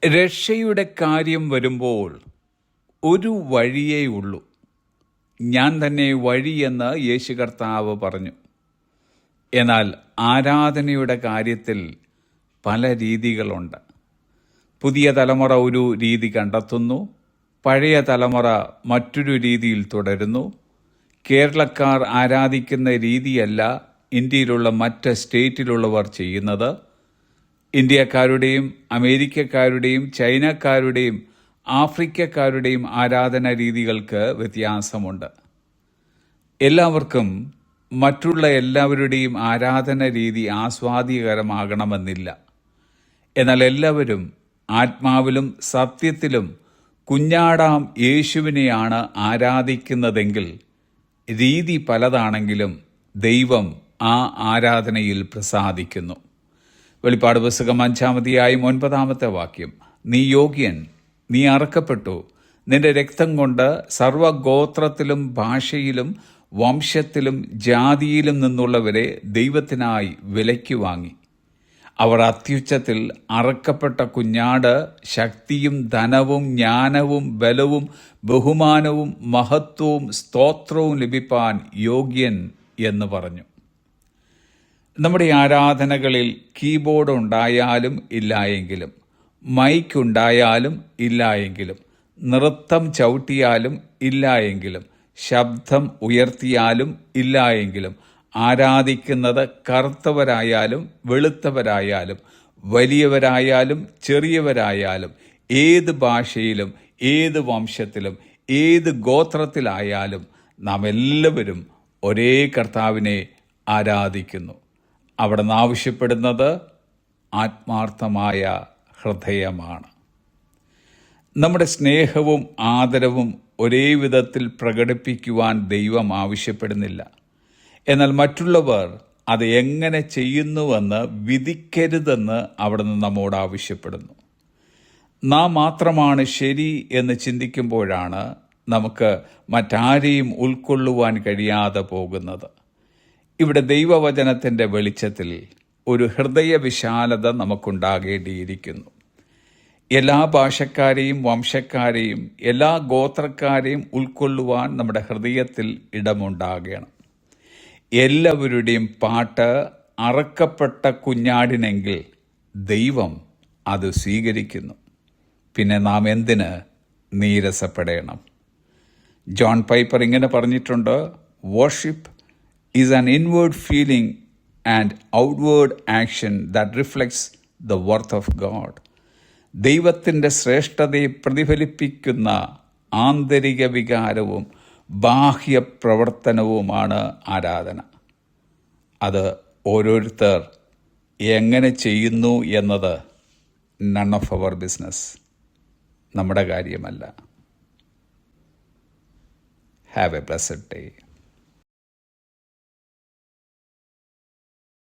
രക്ഷയുടെ കാര്യം വരുമ്പോൾ ഒരു വഴിയേ ഉള്ളൂ. ഞാൻ തന്നെ വഴിയെന്ന് യേശു കർത്താവ് പറഞ്ഞു. എന്നാൽ ആരാധനയുടെ കാര്യത്തിൽ പല രീതികളുണ്ട്. പുതിയ തലമുറ ഒരു രീതി കണ്ടെത്തുന്നു, പഴയ തലമുറ മറ്റൊരു രീതിയിൽ തുടരുന്നു. കേരളക്കാർ ആരാധിക്കുന്ന രീതിയല്ല ഇന്ത്യയിലുള്ള മറ്റ് സ്റ്റേറ്റിലുള്ളവർ ചെയ്യുന്നത്. ഇന്ത്യക്കാരുടെയും അമേരിക്കക്കാരുടെയും ചൈനക്കാരുടെയും ആഫ്രിക്കക്കാരുടെയും ആരാധന രീതികൾക്ക് വ്യത്യാസമുണ്ട്. എല്ലാവർക്കും മറ്റുള്ള എല്ലാവരുടെയും ആരാധന രീതി ആസ്വാദ്യകരമാകണമെന്നില്ല. എന്നാൽ എല്ലാവരും ആത്മാവിലും സത്യത്തിലും കുഞ്ഞാടാം യേശുവിനെയാണ് ആരാധിക്കുന്നതെങ്കിൽ രീതി പലതാണെങ്കിലും ദൈവം ആ ആരാധനയിൽ പ്രസാദിക്കുന്നു. വെളിപ്പാട് പുസ്തകം 5-ാം അധ്യായം 9-ാമത്തെ വാക്യം, നീ യോഗ്യൻ, നീ അറക്കപ്പെട്ടു, നിന്റെ രക്തം കൊണ്ട് സർവഗോത്രത്തിലും ഭാഷയിലും വംശത്തിലും ജാതിയിലും നിന്നുള്ളവരെ ദൈവത്തിനായി വിലയ്ക്ക് വാങ്ങി. അവർ അത്യുച്ചത്തിൽ അറക്കപ്പെട്ട കുഞ്ഞാട് ശക്തിയും ധനവും ജ്ഞാനവും ബലവും ബഹുമാനവും മഹത്വവും സ്തോത്രവും ലഭിപ്പാൻ യോഗ്യൻ എന്ന് പറഞ്ഞു. നമ്മുടെ ആരാധനകളിൽ കീബോർഡ് ഉണ്ടായാലും ഇല്ലായെങ്കിലും, മൈക്ക് ഉണ്ടായാലും ഇല്ലായെങ്കിലും, നൃത്തം ചവിട്ടിയാലും ഇല്ലായെങ്കിലും, ശബ്ദം ഉയർത്തിയാലും ഇല്ലായെങ്കിലും, ആരാധിക്കുന്നത് കറുത്തവരായാലും വെളുത്തവരായാലും വലിയവരായാലും ചെറിയവരായാലും ഏത് ഭാഷയിലും ഏത് വംശത്തിലും ഏത് ഗോത്രത്തിലായാലും നാം എല്ലാവരും ഒരേ കർത്താവിനെ ആരാധിക്കുന്നു. അവിടെ നിന്ന് ആവശ്യപ്പെടുന്നത് ആത്മാർത്ഥമായ ഹൃദയമാണ്. നമ്മുടെ സ്നേഹവും ആദരവും ഒരേ വിധത്തിൽ പ്രകടിപ്പിക്കുവാൻ ദൈവം ആവശ്യപ്പെടുന്നില്ല. എന്നാൽ മറ്റുള്ളവർ അത് എങ്ങനെ ചെയ്യുന്നുവെന്ന് വിധിക്കരുതെന്ന് അവിടെ നിന്ന് നമ്മോട് ആവശ്യപ്പെടുന്നു. നാം മാത്രമാണ് ശരി എന്ന് ചിന്തിക്കുമ്പോഴാണ് നമുക്ക് മറ്റാരെയും ഉൾക്കൊള്ളുവാൻ കഴിയാതെ പോകുന്നത്. ഇവിടെ ദൈവവചനത്തിൻ്റെ വെളിച്ചത്തിൽ ഒരു ഹൃദയവിശാലത നമുക്കുണ്ടാകേണ്ടിയിരിക്കുന്നു. എല്ലാ ഭാഷക്കാരെയും വംശക്കാരെയും എല്ലാ ഗോത്രക്കാരെയും ഉൾക്കൊള്ളുവാൻ നമ്മുടെ ഹൃദയത്തിൽ ഇടമുണ്ടാകണം. എല്ലാവരുടെയും പാട്ട് അറക്കപ്പെട്ട കുഞ്ഞാടിനെങ്കിൽ ദൈവം അത് സ്വീകരിക്കുന്നു. പിന്നെ നാം എന്തിന് നീരസപ്പെടണം? ജോൺ പൈപ്പർ ഇങ്ങനെ പറഞ്ഞിട്ടുണ്ട്, worship is an inward feeling and outward action that reflects the worth of God. ദൈവത്തിൻ്റെ ശ്രേഷ്ഠതയെ പ്രതിഫലിപ്പിക്കുന്ന ആന്തരിക വികാരവും ബാഹ്യ പ്രവർത്തനവുമാണ് ആരാധന. അത് ഓരോരുത്തർ എങ്ങനെ ചെയ്യുന്നു എന്നത് നൺ ഓഫ് അവർ ബിസിനസ്, നമ്മുടെ കാര്യമല്ല. Have A blessed day.